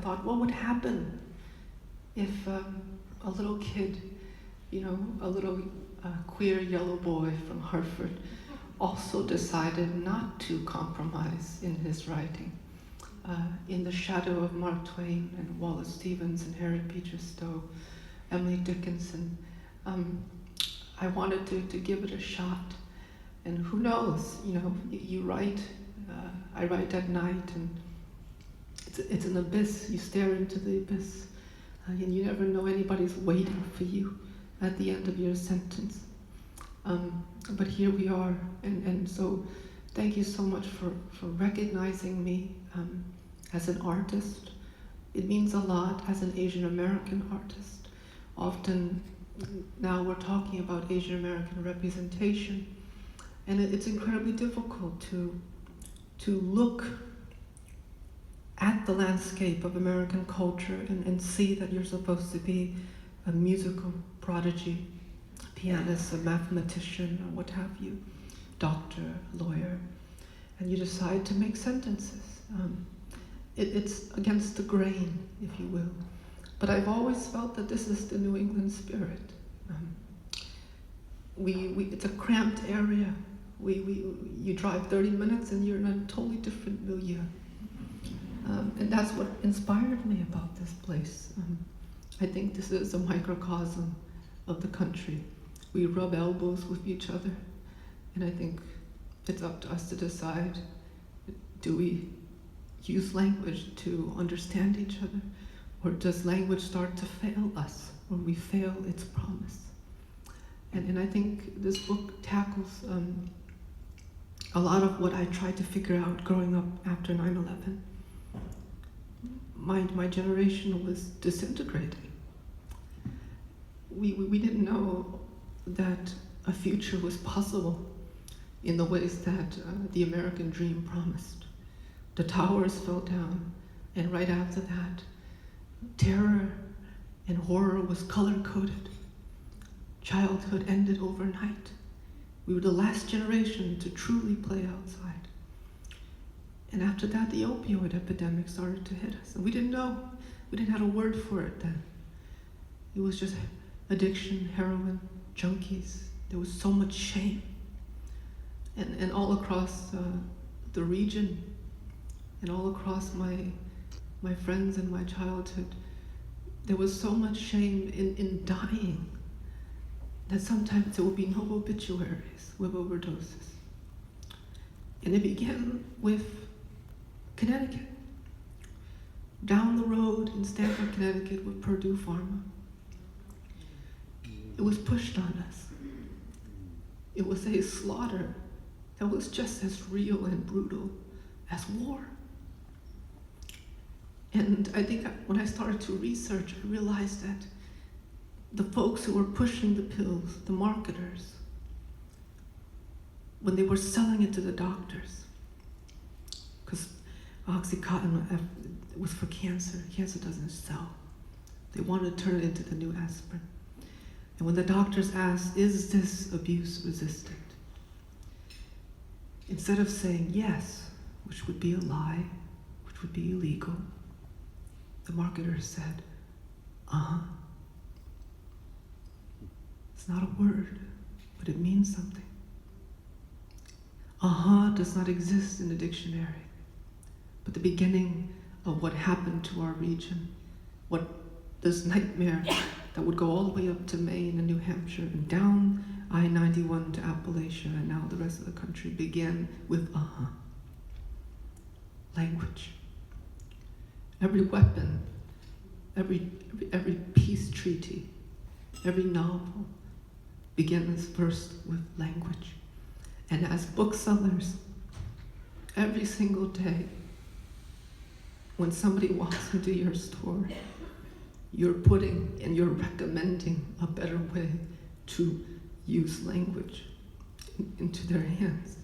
thought, what would happen if a little kid, a little queer yellow boy from Hartford also decided not to compromise in his writing, in the shadow of Mark Twain and Wallace Stevens and Harriet Beecher Stowe, Emily Dickinson. I wanted to give it a shot, and who knows, you write, I write at night, and it's an abyss. You stare into the abyss, and you never know anybody's waiting for you at the end of your sentence. But here we are, and so thank you so much for recognizing me as an artist. It means a lot as an Asian American artist. Often now we're talking about Asian American representation, and it's incredibly difficult to look at the landscape of American culture and see that you're supposed to be a musical prodigy, a pianist, a mathematician, or what have you, doctor, lawyer, and you decide to make sentences. It's against the grain, if you will. But I've always felt that this is the New England spirit. It's a cramped area. You drive 30 minutes and you're in a totally different milieu. And that's what inspired me about this place. I think this is a microcosm of the country. We rub elbows with each other, and I think it's up to us to decide, do we use language to understand each other, or does language start to fail us, or we fail its promise? And I think this book tackles a lot of what I tried to figure out growing up after 9/11. My generation was disintegrating. We didn't know that a future was possible in the ways that the American dream promised. The towers fell down, and right after that, terror and horror was color-coded. Childhood ended overnight. We were the last generation to truly play outside. And after that, the opioid epidemic started to hit us. And we didn't know. We didn't have a word for it then. It was just addiction, heroin, junkies. There was so much shame. And all across the region, and all across my friends and my childhood, there was so much shame in dying that sometimes there would be no obituaries with overdoses. And it began with Connecticut. Down the road in Stamford, Connecticut with Purdue Pharma. It was pushed on us. It was a slaughter that was just as real and brutal as war. And I think when I started to research, I realized that the folks who were pushing the pills, the marketers, when they were selling it to the doctors, because Oxycontin was for cancer. Cancer doesn't sell. They wanted to turn it into the new aspirin. And when the doctors asked, is this abuse resistant? Instead of saying yes, which would be a lie, which would be illegal, the marketer said, It's not a word, but it means something. Does not exist in the dictionary, but the beginning of what happened to our region, what this nightmare that would go all the way up to Maine and New Hampshire and down I-91 to Appalachia and now the rest of the country began with language. Every weapon, every peace treaty, every novel begins first with language. And as booksellers, every single day, when somebody walks into your store, you're putting and you're recommending a better way to use language into their hands.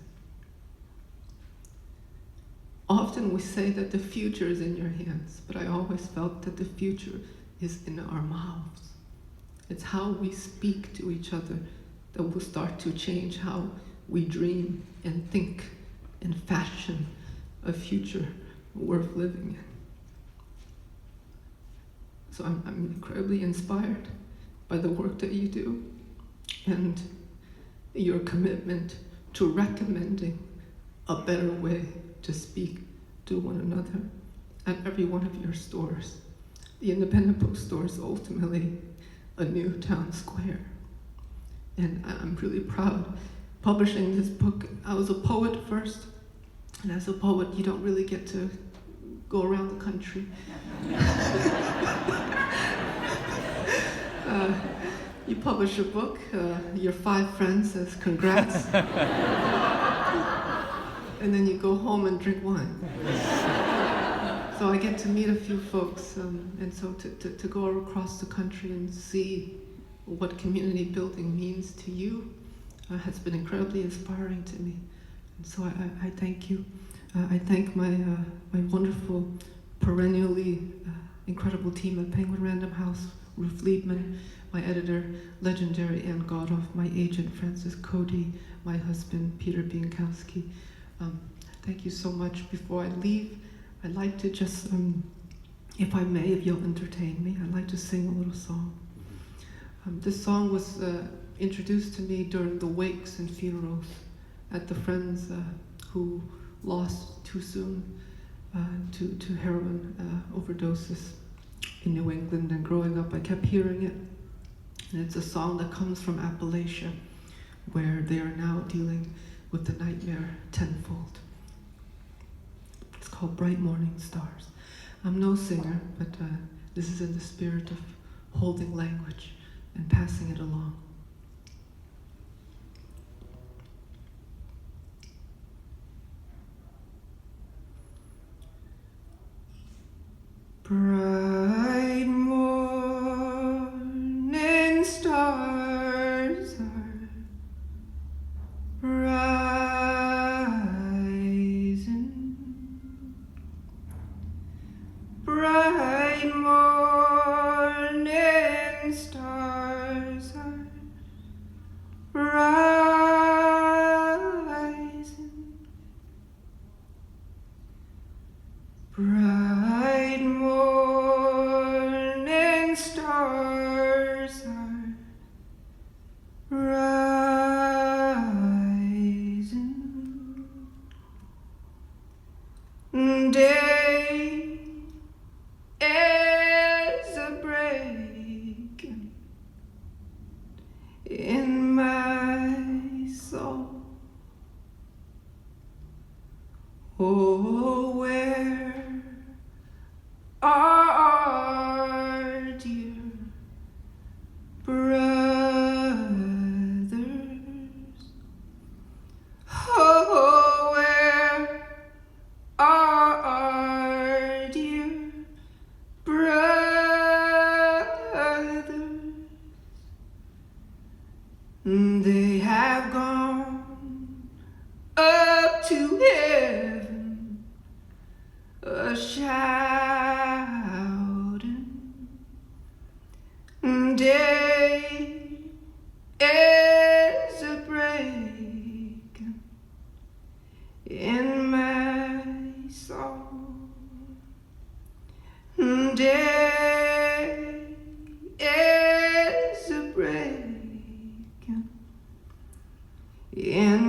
Often we say that the future is in your hands, but I always felt that the future is in our mouths. It's how we speak to each other that will start to change how we dream and think and fashion a future worth living in. So I'm incredibly inspired by the work that you do and your commitment to recommending a better way to speak to one another at every one of your stores. The independent bookstore is ultimately a new town square. And I'm really proud publishing this book. I was a poet first, and as a poet, you don't really get to go around the country. You publish a book, your 5 friends says congrats, and then you go home and drink wine. So I get to meet a few folks, and so to go across the country and see what community building means to you has been incredibly inspiring to me. And so I thank you. I thank my wonderful, perennially incredible team at Penguin Random House, Ruth Liebman, my editor, legendary Ann Godoff, my agent, Francis Cody, my husband, Peter Bienkowski. Thank you so much. Before I leave, I'd like to just, if I may, if you'll entertain me, I'd like to sing a little song. This song was introduced to me during the wakes and funerals at the friends who lost too soon to heroin overdoses in New England. And growing up, I kept hearing it. And it's a song that comes from Appalachia, where they are now dealing with the nightmare tenfold. It's called Bright Morning Stars. I'm no singer, but this is in the spirit of holding language and passing it along. Bright morning stars are rising. Bright morning stars are rising. Bright morning stars are rising. Day is a breaking in my soul. Oh, where are dear brothers? Oh, where are dear brothers? They have gone up to heaven, shouting. Day is a breaking in my soul. Day is a breaking in